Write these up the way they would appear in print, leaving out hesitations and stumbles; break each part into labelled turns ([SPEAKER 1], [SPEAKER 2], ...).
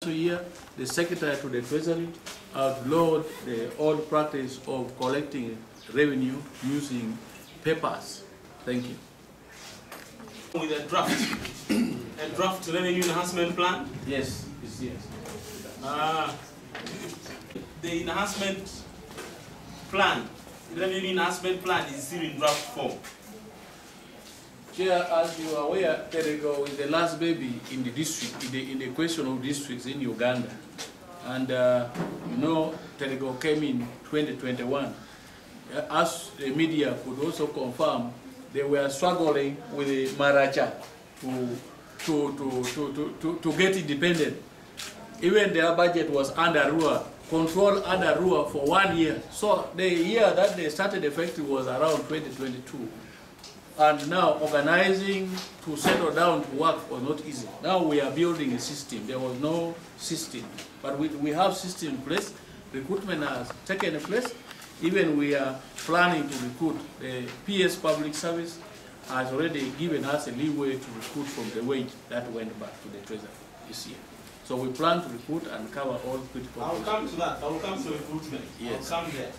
[SPEAKER 1] financial year, the Secretary to the Treasury outlawed the old practice of collecting revenue using papers. Thank you.
[SPEAKER 2] With a draft revenue enhancement plan?
[SPEAKER 1] Yes, yes.
[SPEAKER 2] The enhancement plan, revenue enhancement plan is still in draft form.
[SPEAKER 1] Chair, as you are aware, Terego is the last baby in the district, in the question of districts in Uganda. And you know, Terego came in 2021. As the media could also confirm, they were struggling with the Maracha to get independent. Even their budget was under Rua, controlled under Rua for 1 year. So the year that they started effective was around 2022. And now organizing to settle down to work was not easy. Now we are building a system. There was no system. But we have system in place. Recruitment has taken place. Even we are planning to recruit. The PS Public Service has already given us a leeway to recruit from the wage that went back to the Treasury this year. So we plan to recruit and cover all critical.
[SPEAKER 2] I'll come to that. I'll come to recruitment.
[SPEAKER 1] Yes.
[SPEAKER 2] I'll come there.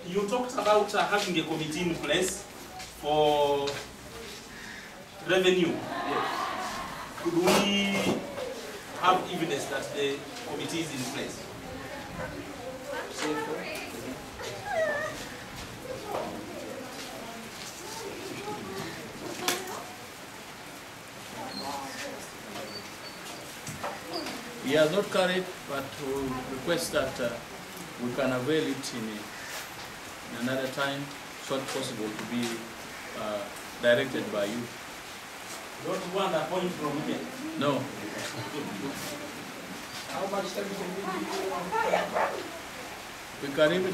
[SPEAKER 2] You talked about having a committee in place for revenue.
[SPEAKER 1] Yes.
[SPEAKER 2] Could we have evidence that the committee is in place?
[SPEAKER 1] He has not carried, but we request that we can avail it in another time, so possible, to be directed by you.
[SPEAKER 2] You don't want a point from me?
[SPEAKER 1] No.
[SPEAKER 2] How much time can
[SPEAKER 1] We can even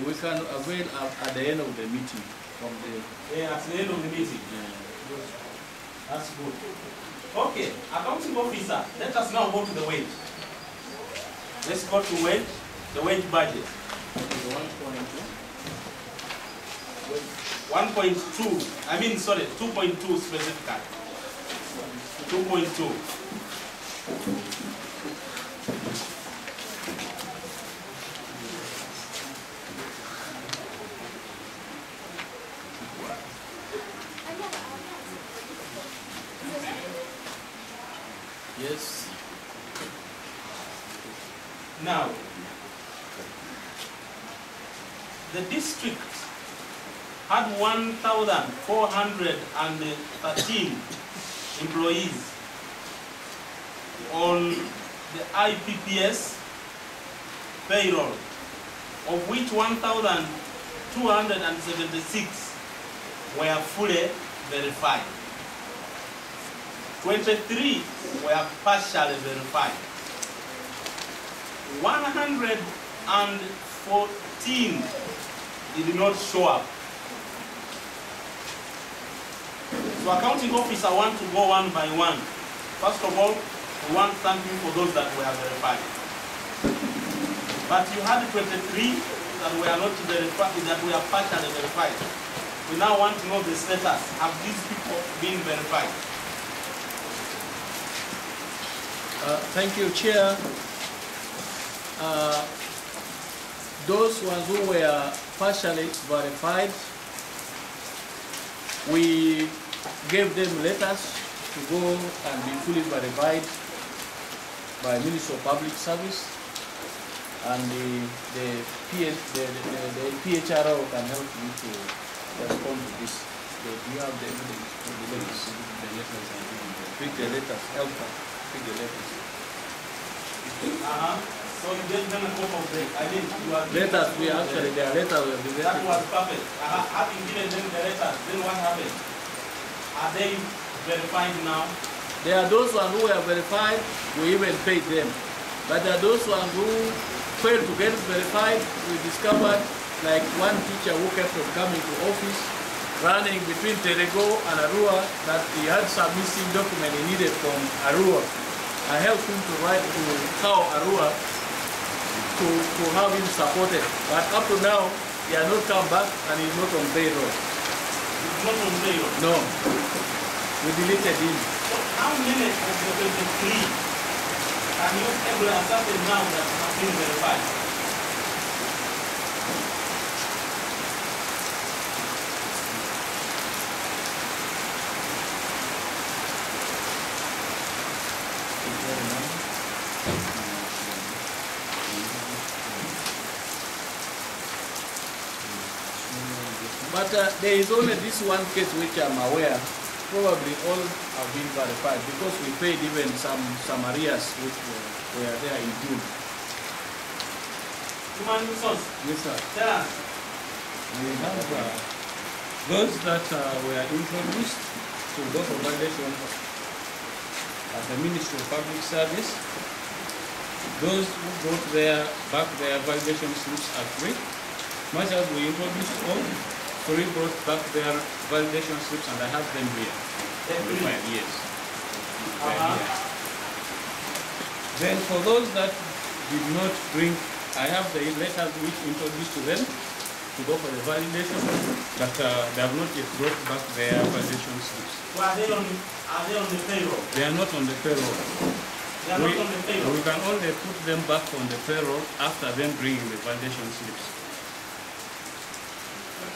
[SPEAKER 1] we can avail at the end of the meeting from the.
[SPEAKER 2] Yeah, at the end of the meeting.
[SPEAKER 1] Yeah.
[SPEAKER 2] That's good. Okay, accounting officer, let us now go to the wage. Let's go to wage, the wage budget. 1.2, I mean, sorry, 2.2 specifically. 2.2.
[SPEAKER 1] Yes.
[SPEAKER 2] Now, the district had 1,413 employees on the IPPS payroll, of which 1,276 were fully verified. 23 were partially verified. 114 did not show up. So accounting officer want to go one by one. First of all, we want to thank you for those that were verified. But you had 23 that were not verified, that were partially verified. We now want to know the status. Have these people been verified?
[SPEAKER 1] Thank you, Chair. Those ones who were partially verified, we gave them letters to go and be fully verified by Ministry of Public Service, and the PHRO can help you to respond to this. Do you have the evidence? Pick the letters, help them pick the letters.
[SPEAKER 2] So you gave them a copy of the,
[SPEAKER 1] letters, we actually, their letters were given.
[SPEAKER 2] That was perfect. Having given them the letters, then what happened? Are they verified now?
[SPEAKER 1] There are those ones who were verified, we even paid them. But there are those ones who failed to get verified. We discovered, like one teacher who kept on coming to office, running between Terego and Arua, that he had some missing document he needed from Arua. I helped him to write to Cow Arua to have him supported. But up to now, he has not come back and he's not on payroll.
[SPEAKER 2] He's not on payroll?
[SPEAKER 1] No. We deleted him.
[SPEAKER 2] So how many of 3 can you able to ascertain now that have been verified?
[SPEAKER 1] But there is only this one case which I'm aware. Probably all have been verified because we paid even some arrears which were there in June.
[SPEAKER 2] Human resource.
[SPEAKER 3] Yes, sir.
[SPEAKER 2] Tell us.
[SPEAKER 3] We have those that were introduced to go for validation at the Ministry of Public Service. Those who brought back their validation slips are free. Much as we introduced all, three brought back their validation slips, and I have them here. Yes. Then for those that did not bring, I have the letters which introduced to them to go for the validation, but they have not yet brought back their validation slips.
[SPEAKER 2] Well, are they on the payroll?
[SPEAKER 3] They are not on the payroll.
[SPEAKER 2] They are not on the payroll.
[SPEAKER 3] We can only put them back on the payroll after them bringing the validation slips.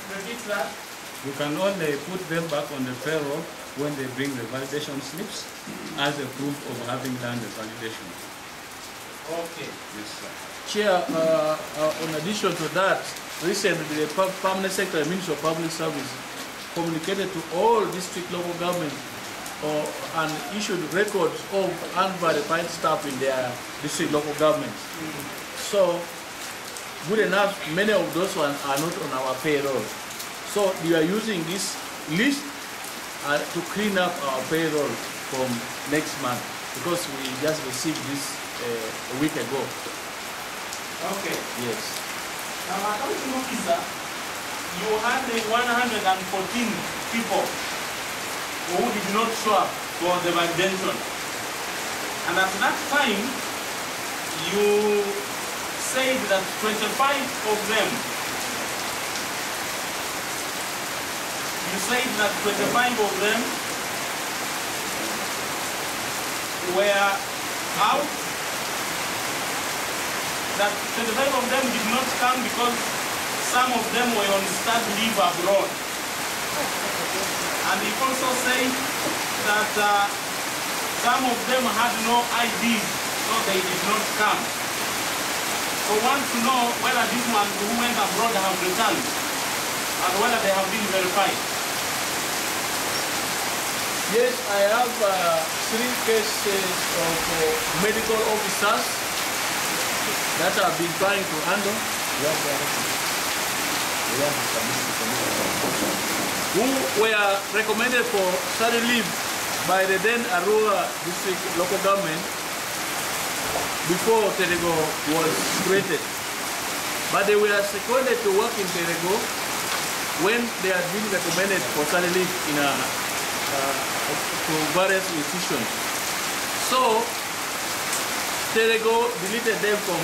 [SPEAKER 2] Repeat that.
[SPEAKER 3] We can only put them back on the payroll when they bring the validation slips as a proof of having done the validation.
[SPEAKER 2] Okay.
[SPEAKER 3] Yes, sir.
[SPEAKER 1] Chair, in addition to that, recently the Permanent Secretary, Ministry of Public Service, communicated to all district local governments and issued records of unverified staff in their district local governments. So, good enough, many of those ones are not on our payroll. So we are using this list to clean up our payroll from next month because we just received this a week ago.
[SPEAKER 2] Okay.
[SPEAKER 1] Yes.
[SPEAKER 2] Now, accounting officer, you had 114 people who did not show up for the validation. And at that time, you said that 25 of them, were out, that 25 of them did not come because some of them were on study leave abroad. And he also said that some of them had no IDs, so they did not come. So we want to know whether these ones who went abroad have returned and whether they have been verified.
[SPEAKER 1] Yes, I have 3 cases of medical officers that have been trying to handle, who were recommended for study leave by the then Arua district local government before Terego was created. But they were seconded to work in Terego when they had been recommended for study leave in to various institutions. So Terego deleted them from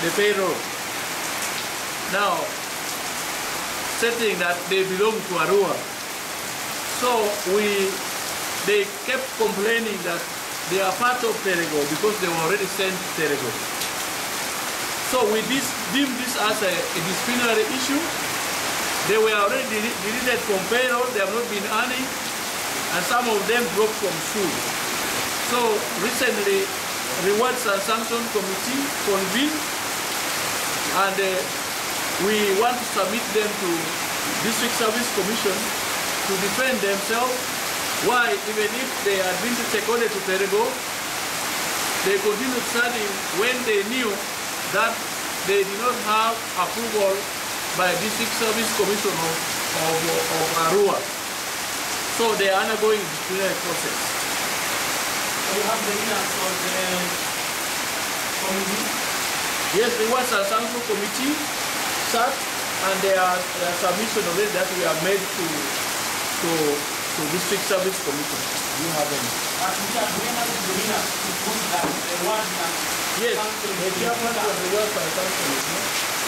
[SPEAKER 1] the payroll. Now, stating that they belong to Arua. So they kept complaining that they are part of Terego because they were already sent to Terego. So we deem this as a disciplinary issue. They were already deleted from payroll, they have not been earning, and some of them dropped from school. So recently, Rewards and Sanction Committee convened, and we want to submit them to District Service Commission to defend themselves. Why, even if they had been seconded to Terego, they continued studying when they knew that they did not have approval by District Service Commission of Arua. So they are undergoing disciplinary process.
[SPEAKER 2] So you have the minutes of the committee?
[SPEAKER 1] Yes, the Rewards and Sanction Committee sat, and there are submission of it that we have made to District Service Commission. Do you have any? Yes, the chairman of the Rewards and Sanction Committee.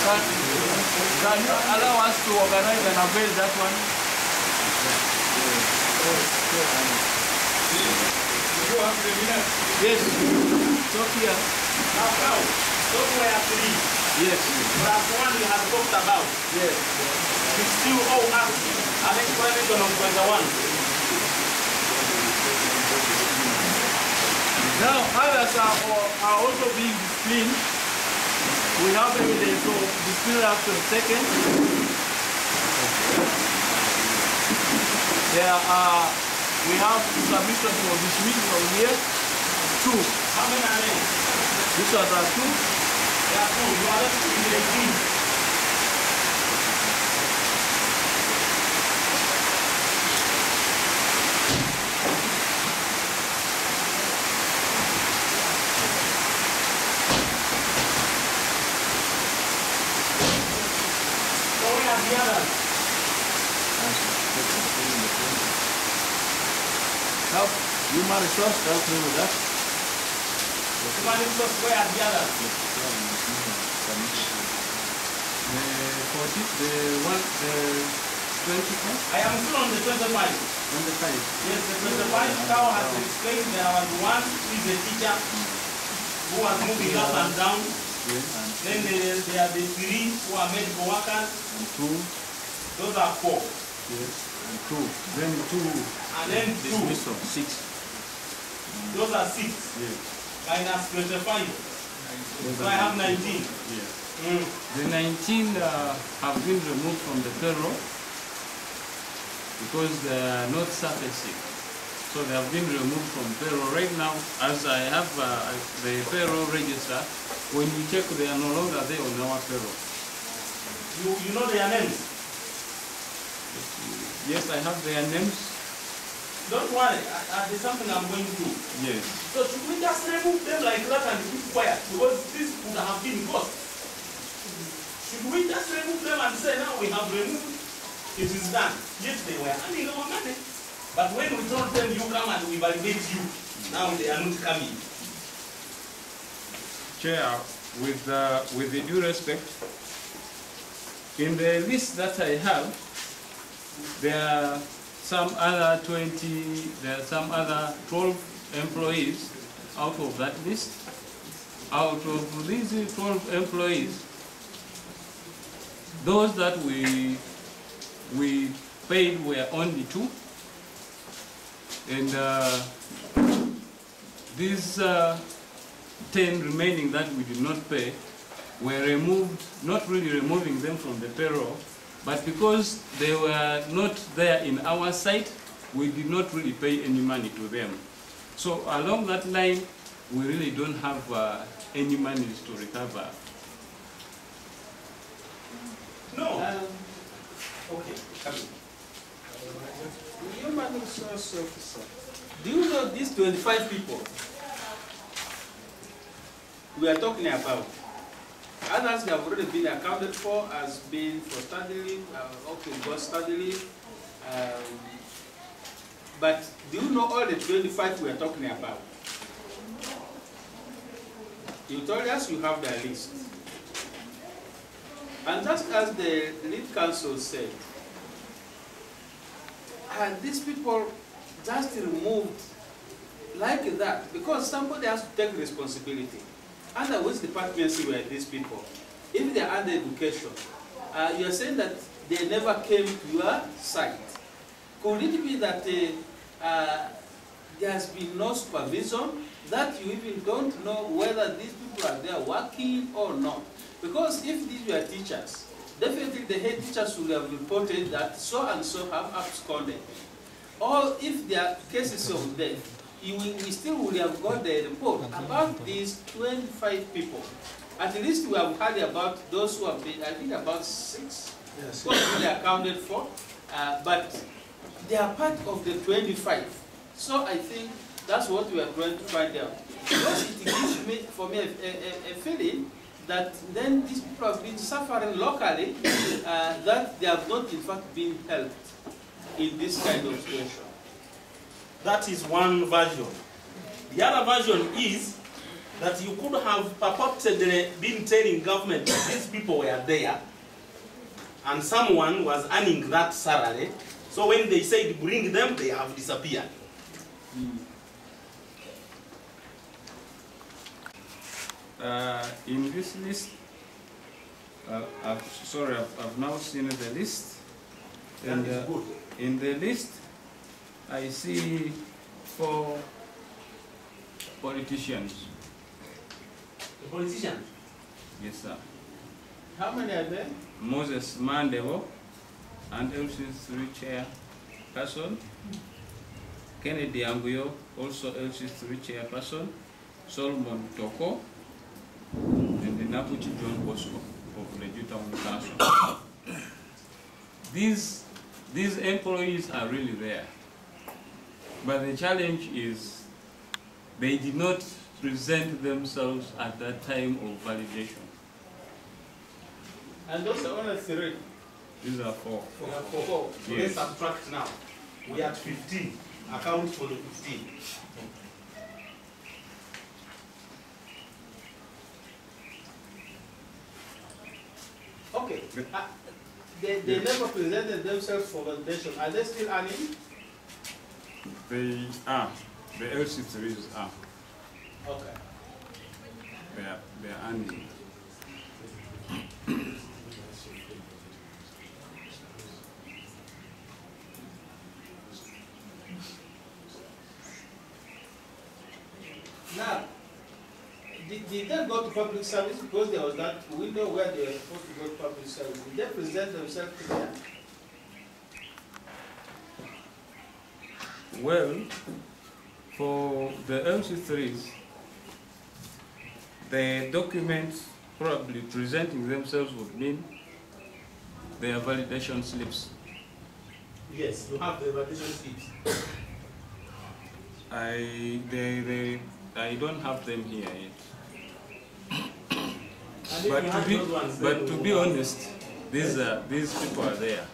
[SPEAKER 1] Can you allow us to organize and avail that one?
[SPEAKER 2] You have the minutes.
[SPEAKER 1] Yes. So here.
[SPEAKER 2] Now, somewhere 3.
[SPEAKER 1] Yes.
[SPEAKER 2] Class 1 we have talked about.
[SPEAKER 1] Yes.
[SPEAKER 2] We still owe us an explanation of 21.
[SPEAKER 1] Now, others are also being disciplined. We have evidence of disciplinary action taken. We have submission for dismissal from here. 2.
[SPEAKER 2] How many are there?
[SPEAKER 1] These are the 2.
[SPEAKER 2] There are 2. You are left with 18. The others.
[SPEAKER 1] Help human resource, help me with that.
[SPEAKER 2] Human resource, where are the others?
[SPEAKER 1] The 25?
[SPEAKER 2] I am still on the 25.
[SPEAKER 1] 25.
[SPEAKER 2] Yes, the 25 Cow has explained there was one who is a teacher who was moving up and down.
[SPEAKER 1] Yes.
[SPEAKER 2] Then there are the 3 who are medical workers.
[SPEAKER 1] And 2.
[SPEAKER 2] Those are 4.
[SPEAKER 1] Yes. And 2. Then 2.
[SPEAKER 2] And then 2.
[SPEAKER 1] Dismissal. 6.
[SPEAKER 2] Those are 6.
[SPEAKER 1] Yes.
[SPEAKER 2] Minus 25. So I have 19.
[SPEAKER 1] Yes.
[SPEAKER 2] Mm.
[SPEAKER 1] The 19 have been removed from the payroll because they are not surfacing. So they have been removed from payroll. Right now, as I have the payroll register, when you check, they are no longer there on our payroll.
[SPEAKER 2] You know their names?
[SPEAKER 1] Yes, I have their names.
[SPEAKER 2] Don't worry, there's something I'm going to do.
[SPEAKER 1] Yes.
[SPEAKER 2] So should we just remove them like that and keep quiet? Because this would have been cost. Should we just remove them and say, now we have removed, it is done? Yes, they were earning our money. But when we told them, you come and we validate you, now they are not coming.
[SPEAKER 3] Chair, with the due respect, in the list that I have, there are some other 12 employees out of that list. Out of these 12 employees, those that we paid were only 2, and these 10 remaining that we did not pay were removed, not really removing them from the payroll, but because they were not there in our site, we did not really pay any money to them. So along that line, we really don't have any monies to recover.
[SPEAKER 2] No. Okay, come in.
[SPEAKER 4] Human resource officer, do you know these 25 people we are talking about? Others have already been accounted for as being for study leave, got study leave. But do you know all the 25 we are talking about? You told us you have the list. And just as the lead counsel said, and these people just removed like that because somebody has to take responsibility. Under which departments were these people? If they are under education, you are saying that they never came to your site. Could it be that there has been no supervision, that you even don't know whether these people are there working or not? Because if these were teachers, definitely the head teachers would have reported that so and so have absconded. Or if there are cases of death, we still would have got the report about these 25 people. At least we have heard about those who have been, I think about 6 who have been accounted for, but they are part of the 25. So I think that's what we are trying to find out. Because it gives me, for me, a feeling that then these people have been suffering locally, that they have not in fact been helped in this kind of situation.
[SPEAKER 2] That is one version. The other version is that you could have purportedly been telling government that these people were there and someone was earning that salary. So when they said bring them, they have disappeared.
[SPEAKER 3] In this list, I've now seen the list. And in the list, I see 4 politicians.
[SPEAKER 2] The politicians?
[SPEAKER 3] Yes, sir.
[SPEAKER 4] How many are there?
[SPEAKER 3] Moses Mandevo, and LC3 chairperson. Kennedy Anguyo, also LC3 chairperson. Solomon Toko, and the Napuchi John Bosco of the Town Council. These employees are really there. But the challenge is they did not present themselves at that time of validation.
[SPEAKER 4] And those are only 3.
[SPEAKER 3] These are 4.
[SPEAKER 2] We have 4. So
[SPEAKER 3] Yes.
[SPEAKER 2] let's subtract now. We are at 15. Account for the 15.
[SPEAKER 4] Okay. They never presented themselves for validation. Are they still earning?
[SPEAKER 3] They are. The LC3s are.
[SPEAKER 4] Okay.
[SPEAKER 3] They are earning.
[SPEAKER 4] Now, did they go to public service because there was that window where they were supposed to go to public service? Did they present themselves clear?
[SPEAKER 3] Well, for the LC3s, the documents probably presenting themselves would mean their validation slips.
[SPEAKER 2] Yes, you have the validation slips.
[SPEAKER 3] I don't have them here yet.
[SPEAKER 2] And
[SPEAKER 3] But to be honest, these people are there.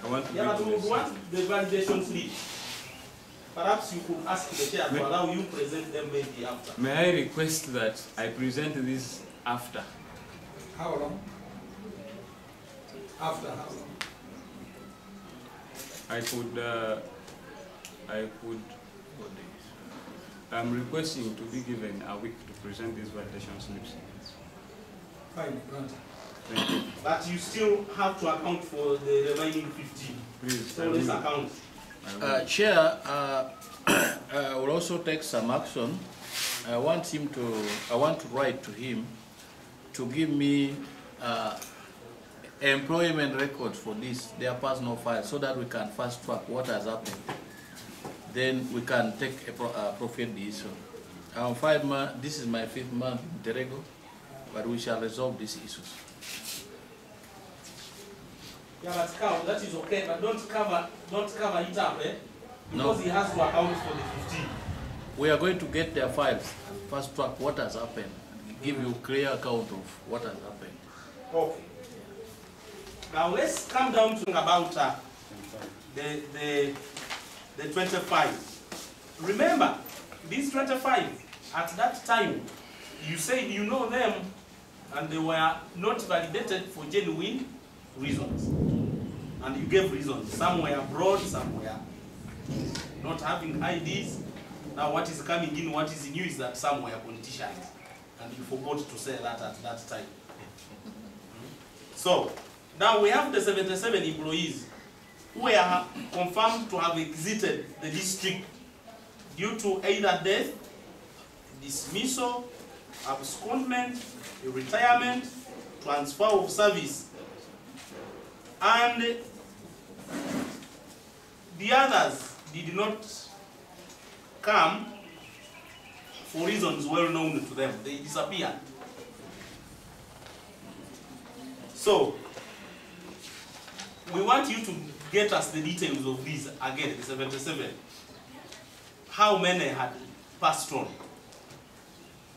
[SPEAKER 3] I want to
[SPEAKER 2] yeah, but we
[SPEAKER 3] be
[SPEAKER 2] would want the validation slip. Perhaps you could ask the chair to allow you present them maybe after.
[SPEAKER 3] May I request that I present this after?
[SPEAKER 5] How long? After how long?
[SPEAKER 3] I'm requesting to be given a week to present these validation slips.
[SPEAKER 5] Fine, granted.
[SPEAKER 3] Thank you.
[SPEAKER 2] But you still have to account for the remaining 15.
[SPEAKER 3] Please,
[SPEAKER 2] So let's account.
[SPEAKER 1] Chair, I will also take some action. I want to write to him to give me employment records for their personal files, so that we can fast track what has happened. Then we can take a appropriate decision. This is my 5th month in Terego, but we shall resolve these issues.
[SPEAKER 2] Yeah, but Cow, that is okay, but don't cover it up, eh? Because
[SPEAKER 1] No.
[SPEAKER 2] he has to account for the 15.
[SPEAKER 1] We are going to get their files, fast track what has happened, give you clear account of what has happened.
[SPEAKER 2] Okay. Now let's come down to about the 25. Remember, these 25, at that time, you said you know them, and they were not validated for genuine reasons. And you gave reasons. Some were abroad, some were not having IDs. Now what is coming in, what is new is that some were politicians. And you forgot to say that at that time. So, now we have the 77 employees who were confirmed to have exited the district due to either death, dismissal, abscondment, retirement, transfer of service. And the others did not come for reasons well known to them. They disappeared. So, we want you to get us the details of these again, the 77. How many had passed on?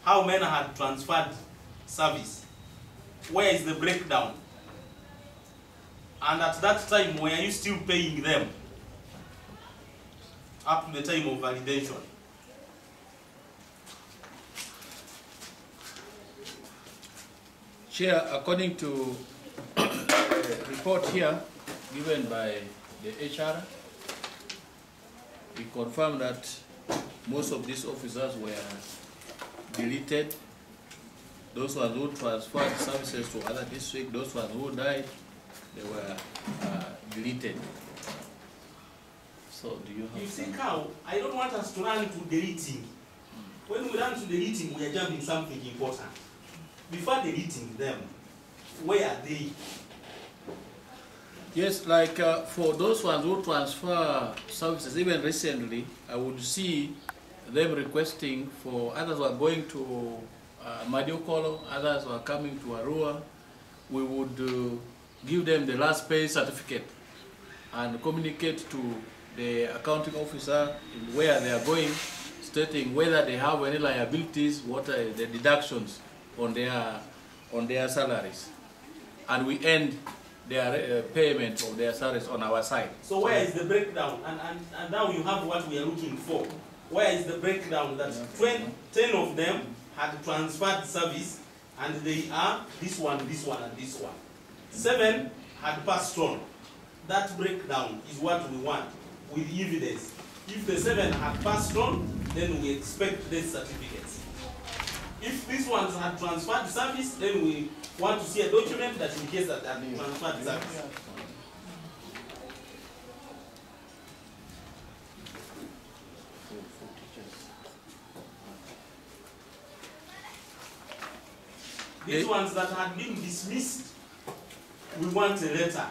[SPEAKER 2] How many had transferred service? Where is the breakdown? And at that time, were you still paying them up to the time of validation?
[SPEAKER 1] Chair, according to the report here given by the HR, we confirm that most of these officers were deleted. Those ones who transferred services to other districts, those ones who died, they were deleted. So do you have?
[SPEAKER 2] You see, Cow, I don't want us to run to deleting. When we run to deleting, we are jumping something important. Before deleting them, where are they?
[SPEAKER 1] Yes, like for those ones who transfer services, even recently, I would see them requesting for others who are going to Madiokolo, others who are coming to Arua. We would give them the last pay certificate and communicate to the accounting officer where they are going, stating whether they have any liabilities, what are the deductions on their salaries, and we end their payment of their salaries on our side.
[SPEAKER 2] So where is the breakdown? And now you have what we are looking for. Where is the breakdown that 10 of them had transferred service and they are this one, and this one. 7 had passed on. That breakdown is what we want with evidence. If the 7 had passed on, then we expect death certificates. If these ones had transferred service, then we want to see a document that indicates that they have transferred service. These ones that had been dismissed, we want a letter.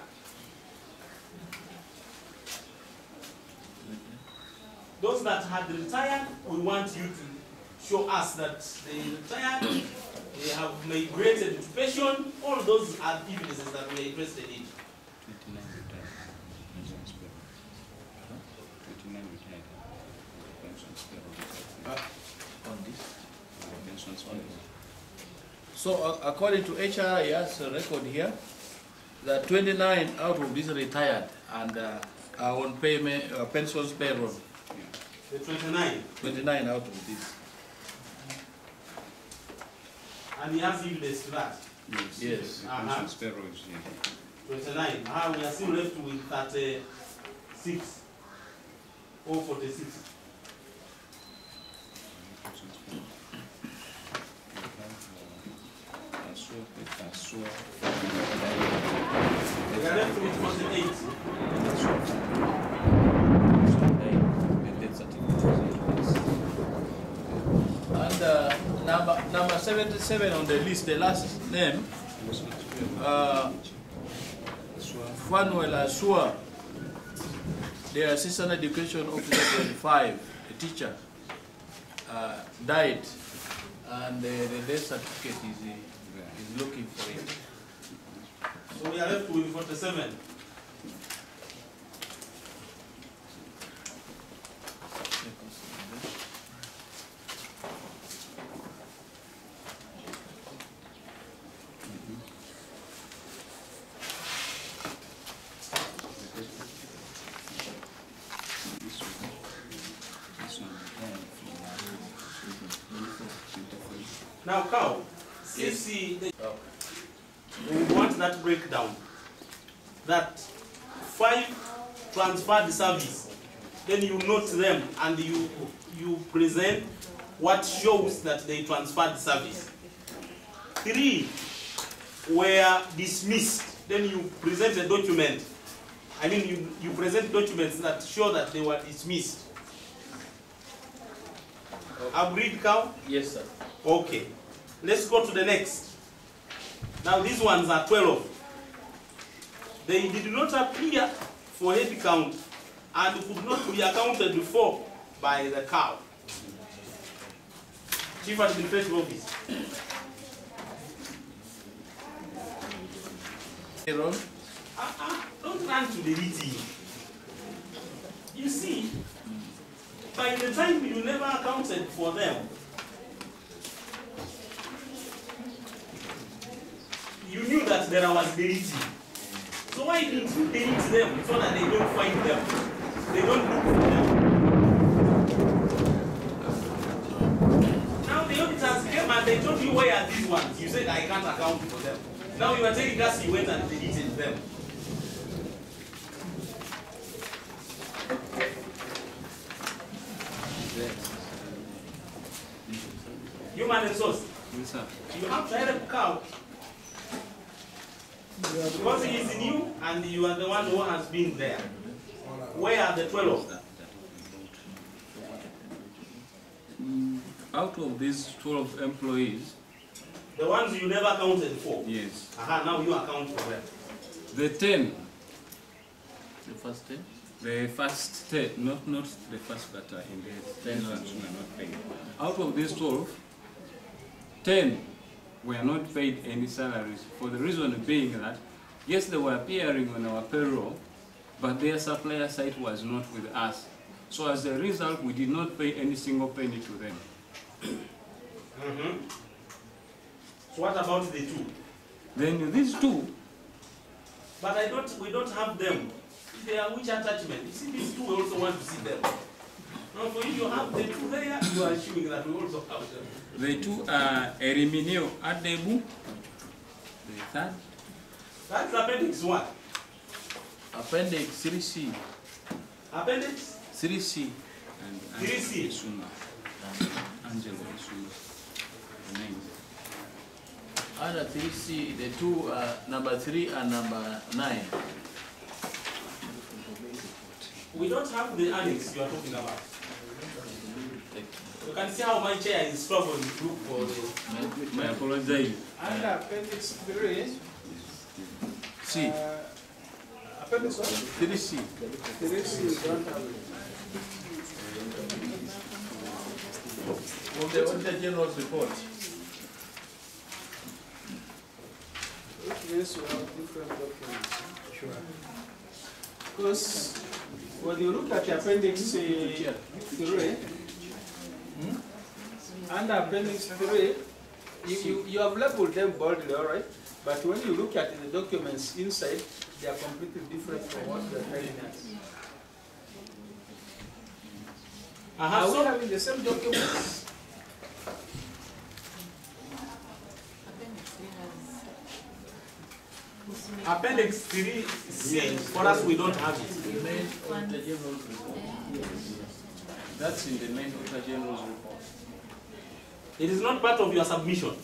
[SPEAKER 2] Those that had retired, we want you to show us that they retired, they have migrated to pension. All those are evidences that we are interested in.
[SPEAKER 3] 29 retired.
[SPEAKER 1] On this.
[SPEAKER 3] Pensions payroll.
[SPEAKER 1] So according to HR, he has a record here that 29 out of these retired and are on payment, pensions payroll.
[SPEAKER 2] The 29.
[SPEAKER 1] 29 out of these.
[SPEAKER 2] And he has evidence to that.
[SPEAKER 1] Yes.
[SPEAKER 3] Pensions payroll is here.
[SPEAKER 2] 29. We are still left with 36 or 46. We are left with 48.
[SPEAKER 1] And number 77 on the list, the last name, Fanuel Asua, the assistant education officer 25, a teacher, died, and the death certificate is looking for it.
[SPEAKER 2] So we are left with 47. Now, Cow, we want that breakdown. That 5 transferred service, then you note them and you present what shows that they transferred service. 3 were dismissed, then you present a document. I mean, you present documents that show that they were dismissed. Agreed, Cow?
[SPEAKER 1] Yes, sir.
[SPEAKER 2] Okay. Let's go to the next. Now these ones are 12. They did not appear for head count and could not be accounted for by the Cow. Chief Administrative Office. Don't run to the meeting. You see, by the time you never accounted for them, you knew that there was deleting. So why didn't you delete them so that they don't find them? They don't look for them. Now the auditors came and And they told you where are these ones. You said I can't account for them. Now you are telling us you went and deleted them. Human resource.
[SPEAKER 3] Yes, sir.
[SPEAKER 2] You have to help count. Because he is new and you are the one who has been there. Where are the 12?
[SPEAKER 3] Out of these 12 employees,
[SPEAKER 2] The ones you never counted for.
[SPEAKER 3] yes,
[SPEAKER 2] Aha, now you account for them.
[SPEAKER 3] the 10,
[SPEAKER 1] The first 10?
[SPEAKER 3] the first 10, not the first that are in the 10 ones who are not paid. Out of these 12, 10 were not paid any salaries, for the reason being that, yes, they were appearing on our payroll, but their supplier site was not with us. So as a result, we did not pay any single penny to them.
[SPEAKER 2] So what about the 2?
[SPEAKER 3] Then these 2,
[SPEAKER 2] But we don't have them. They are which attachment? You see, these 2 we also want to see them. Now for you have the 2 there, you are assuming that we also have them.
[SPEAKER 3] the 2 are Eriminio Adebu, the third,
[SPEAKER 2] That's appendix 1.
[SPEAKER 1] Appendix 3C.
[SPEAKER 2] Appendix
[SPEAKER 1] 3C.
[SPEAKER 3] and
[SPEAKER 2] 3C.
[SPEAKER 3] Isuma. Angelo Isuma. The names.
[SPEAKER 1] Under 3C, the 2 are number 3 and number 9.
[SPEAKER 2] We don't have the annex you are talking about. You can see how my chair is struggling to look for the...
[SPEAKER 3] I apologize.
[SPEAKER 4] Under appendix 3,
[SPEAKER 1] C.
[SPEAKER 4] appendix what?
[SPEAKER 1] 3C.
[SPEAKER 4] 3C, you don't have it.
[SPEAKER 1] From the Auditor General's report.
[SPEAKER 4] Which means we have different documents. Sure. Because when you look at appendix 3, under appendix 3, you have labeled them boldly, all right? But when you look at the documents inside, they are completely different from what they're telling us. Are we having the same documents?
[SPEAKER 2] Appendix 3C, for us we don't have it.
[SPEAKER 1] Main Auditor General's report. That's in the main Auditor General's report.
[SPEAKER 2] It is not part of your submission.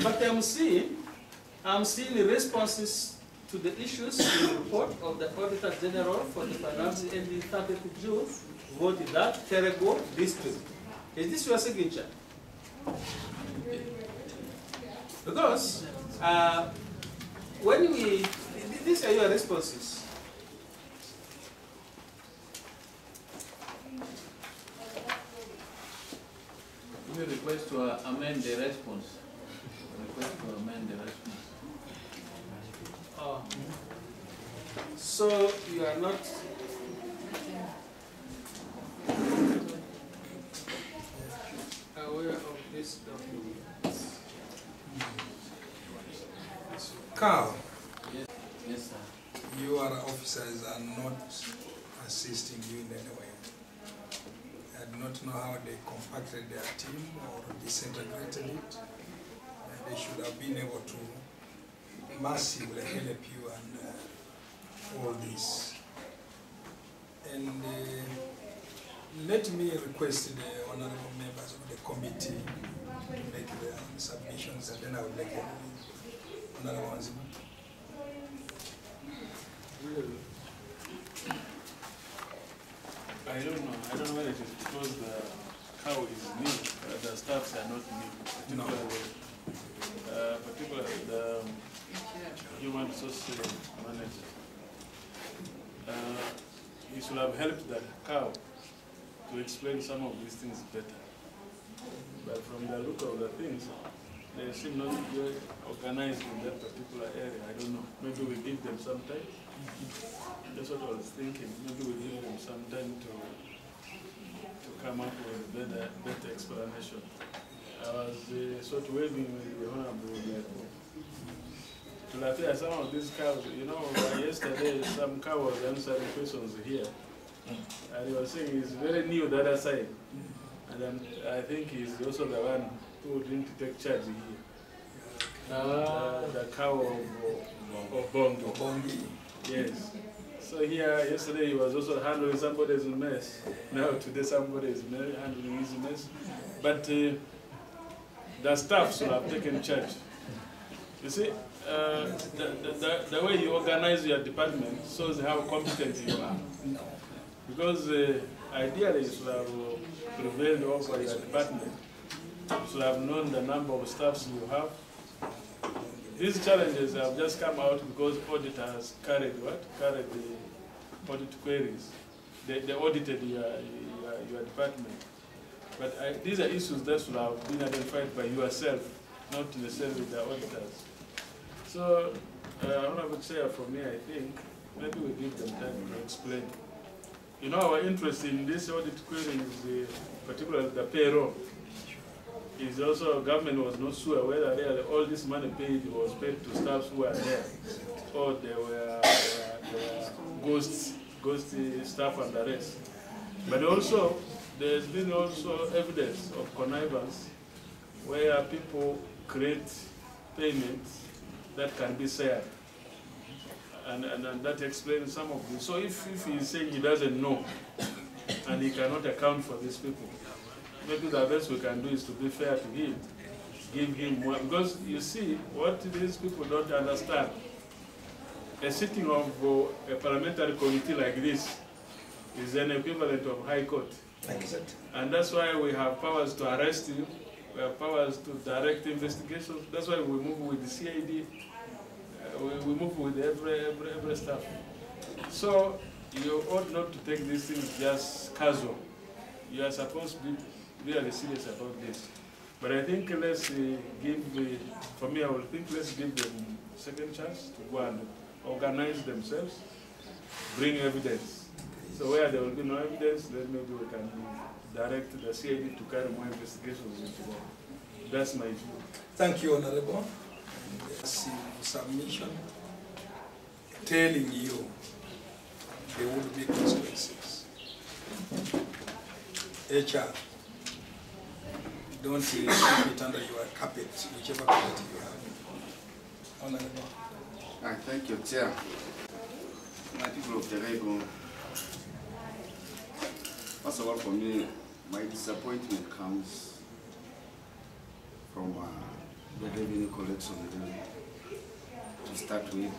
[SPEAKER 4] But I'm seeing the responses to the issues in the report of the Auditor General for the finance ending 30th June, voted that Terego district. Is this your signature? Because when these are your responses.
[SPEAKER 1] We request to amend the response. Request to amend the response.
[SPEAKER 4] So you are not aware of this document.
[SPEAKER 5] Carl,
[SPEAKER 1] Yes, sir.
[SPEAKER 5] your officers are not assisting you in any way. I do not know how they compacted their team or disintegrated it. And they should have been able to massively help you and all this. And let me request the honorable members of the committee to make their submissions, and then I will make them. Honorable Wanzibu.
[SPEAKER 6] I don't know whether it is because the cow is new, the staffs are not new, particularly the human resource manager. He should have helped the cow to explain some of these things better. But from the look of the things, they seem not to be organized in that particular area. I don't know. Maybe we give them some time. That's what I was thinking. Maybe we give them some time to come up with a better explanation. I was sort of waving with the Honorable to Latia, some of these cows, you know, yesterday some cow was answering questions here. And he was saying he's very new the other side. And then I think he's also the one who didn't take charge here. The cow of Bongi. Yes. So here, yesterday he was also handling somebody's mess. Now today somebody is handling his mess. But the staff should have taken charge. You see, the way you organize your department shows how competent you are. Because ideally you should have prevailed over your department. You should have known the number of staffs you have. These challenges have just come out because audit has carried what? Carried the audit queries. They audited your department. But these are issues that should have been identified by yourself, not necessarily the auditors. So, Honorable Chair, from here, I think maybe we give them time to explain. You know, our interest in this audit query is particularly the payroll. Is also government was not sure whether really all this money paid was paid to staffs who are there, or they were ghost staff and the rest. But also, there's been also evidence of connivance where people create payments that can be shared. And that explains some of this. So if he's saying he doesn't know and he cannot account for these people, maybe the best we can do is to be fair to him, give him more. Because you see, what these people don't understand, a sitting of a parliamentary committee like this is an equivalent of High Court. And that's why we have powers to arrest you, we have powers to direct investigations. That's why we move with the CID, we move with every staff. So you ought not to take these things just casual. You are supposed to be really serious about this. But I think let's for me I would think let's give them second chance to go and organize themselves, bring evidence. So where there will be no evidence, then maybe we can direct the CID to carry more investigations into that. That's my view.
[SPEAKER 5] Thank you, Honorable. Submission telling you there would be consequences. HR, don't keep it under your carpet, whichever carpet you have. Honorable.
[SPEAKER 7] Thank you, Chair. My people of Terego, first of all, for me, my disappointment comes from the revenue collection. To start with,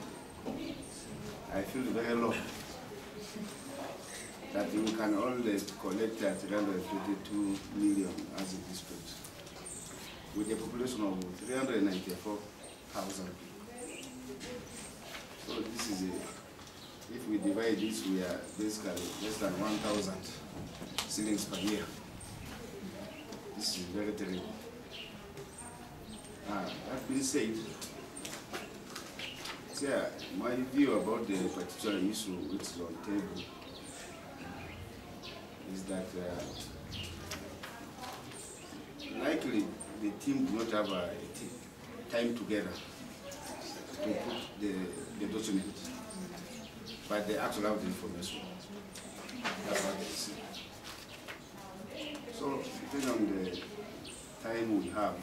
[SPEAKER 7] I feel very low that we can only collect 352 million as a district with a population of 394,000 people. So this is if we divide this, we are basically less than 1,000 shillings per year. This is very terrible. That being said, yeah, my view about the particular issue which is on the table is that likely the team do not have a time together to put the document, but they actually have the information. That's what they see. So depending on the time we have,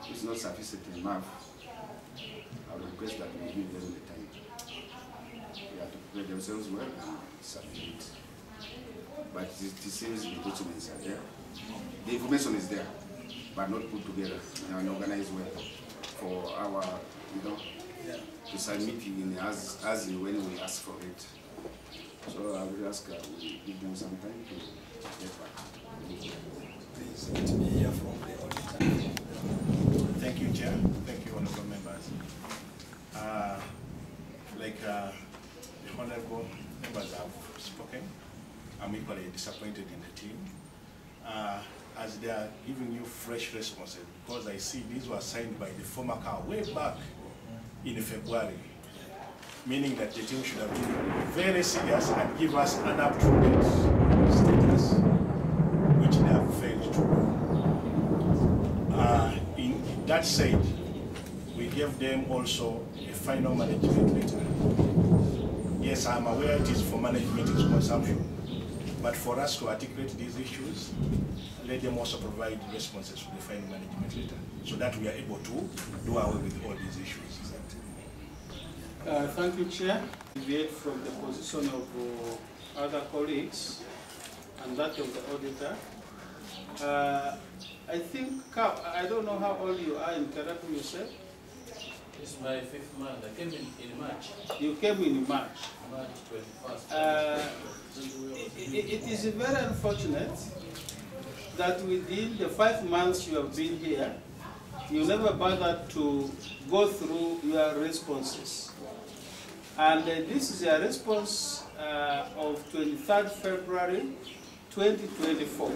[SPEAKER 7] it's not sufficient enough. I would request that we give them the time. They have to prepare themselves well and submit it. But it seems the documents are there. The information is there, but not put together in an organized way for our, to submit in as when we ask for it. So I would ask we give them some time to get back.
[SPEAKER 5] Please let me hear from the auditor.
[SPEAKER 8] Thank you, Chair. Thank you, honorable members. Like the honorable members have spoken, I'm equally disappointed in the team as they are giving you fresh responses, because I see these were signed by the former car way back in February, meaning that the team should have been very serious and give us an up-to-date status, which they have failed to do. In that said, we gave them also a final management letter. Yes, I'm aware it is for management consumption, But for us to articulate these issues, let them also provide responses to the final management letter, so that we are able to do away with all these issues.
[SPEAKER 4] Thank you, Chair. Deviate from the position of other colleagues and that of the auditor. I think, I don't know how old you are in Terego, you said?
[SPEAKER 1] This is my 5th month. I came in March.
[SPEAKER 4] You came in March.
[SPEAKER 1] March 21st.
[SPEAKER 4] It is very unfortunate that within the 5 months you have been here, you never bothered to go through your responses. And this is a response of 23rd February 2024.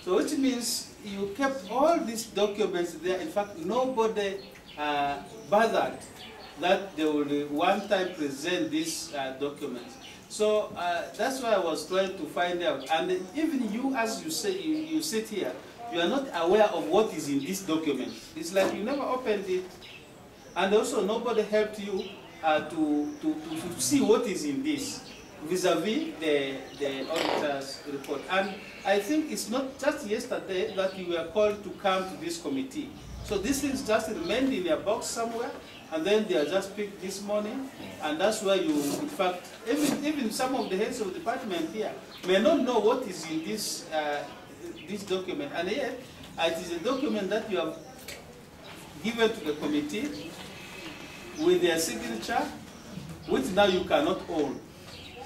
[SPEAKER 4] So which means you kept all these documents there. In fact, nobody bothered that they will one time present these documents. So that's why I was trying to find out. And even you, as you say, you sit here, you are not aware of what is in this document. It's like you never opened it. And also nobody helped you to see what is in this vis-a-vis the auditor's report. And I think it's not just yesterday that you were called to come to this committee. So these things just remained in a box somewhere, and then they are just picked this morning, and that's why you, in fact, even some of the heads of the department here may not know what is in this, this document, and yet it is a document that you have given to the committee with their signature, which now you cannot own.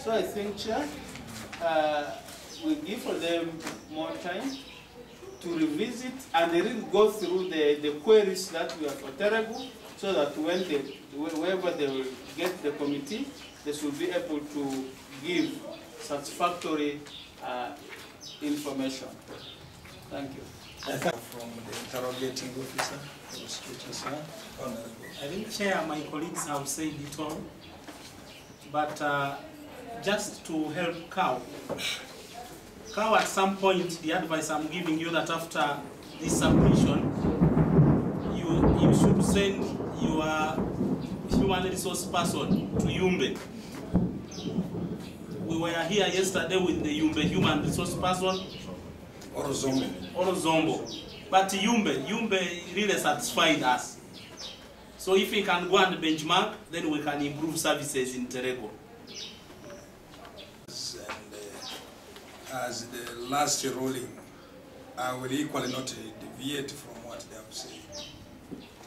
[SPEAKER 4] So I think, Chair, we give for them more time to revisit and really go through the queries that we have for Terego, so that whenever they will get the committee, they should be able to give satisfactory information. Thank you.
[SPEAKER 5] From the interrogating officer, prosecutor, sir, Honorable.
[SPEAKER 9] I think, Chair, my colleagues have said it all, but just to help Cow at some point, the advice I'm giving you that after this submission, you should send your human resource person to Yumbe. We were here yesterday with the Yumbe human resource person. Orozombo. But Yumbe really satisfied us. So if we can go and benchmark, then we can improve services in Terego.
[SPEAKER 5] As the last ruling, I will equally not deviate from what they have said.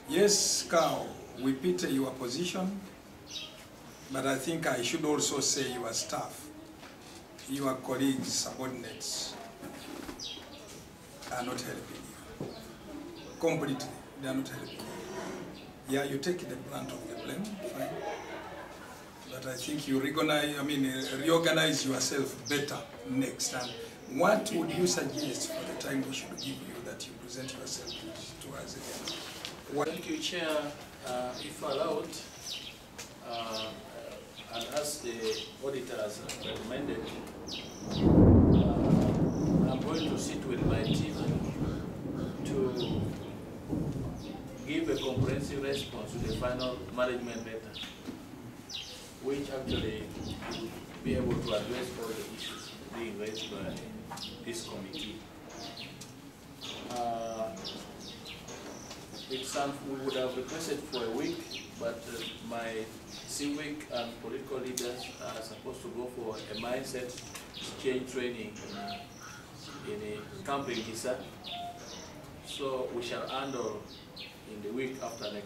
[SPEAKER 5] Yes, Cow, we pity your position, but I think I should also say your staff, your colleagues, subordinates, are not helping you. Completely, they are not helping you. Yeah, you take the brunt of the blame, fine. But I think you reorganize yourself better next. And what would you suggest for the time we should give you that you present yourself to us again?
[SPEAKER 1] Thank you, Chair. If allowed, and as the auditor has recommended, I'm going to sit with my team to give a comprehensive response to the final management letter, which actually will be able to address all the issues being raised by this committee. We would have requested for a week, but my civic and political leaders are supposed to go for a mindset change training in a camp in Gisa. So we shall handle in the week after 23rd,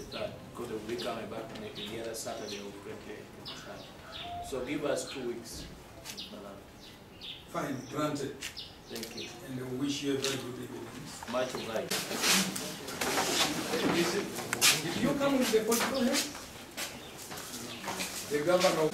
[SPEAKER 1] because they will be coming back maybe the other Saturday or 23rd. So give us 2 weeks.
[SPEAKER 5] Fine, granted.
[SPEAKER 1] Thank you.
[SPEAKER 5] And we wish you a very good evening.
[SPEAKER 1] Much obliged.
[SPEAKER 5] Did you come with the political head? The governor.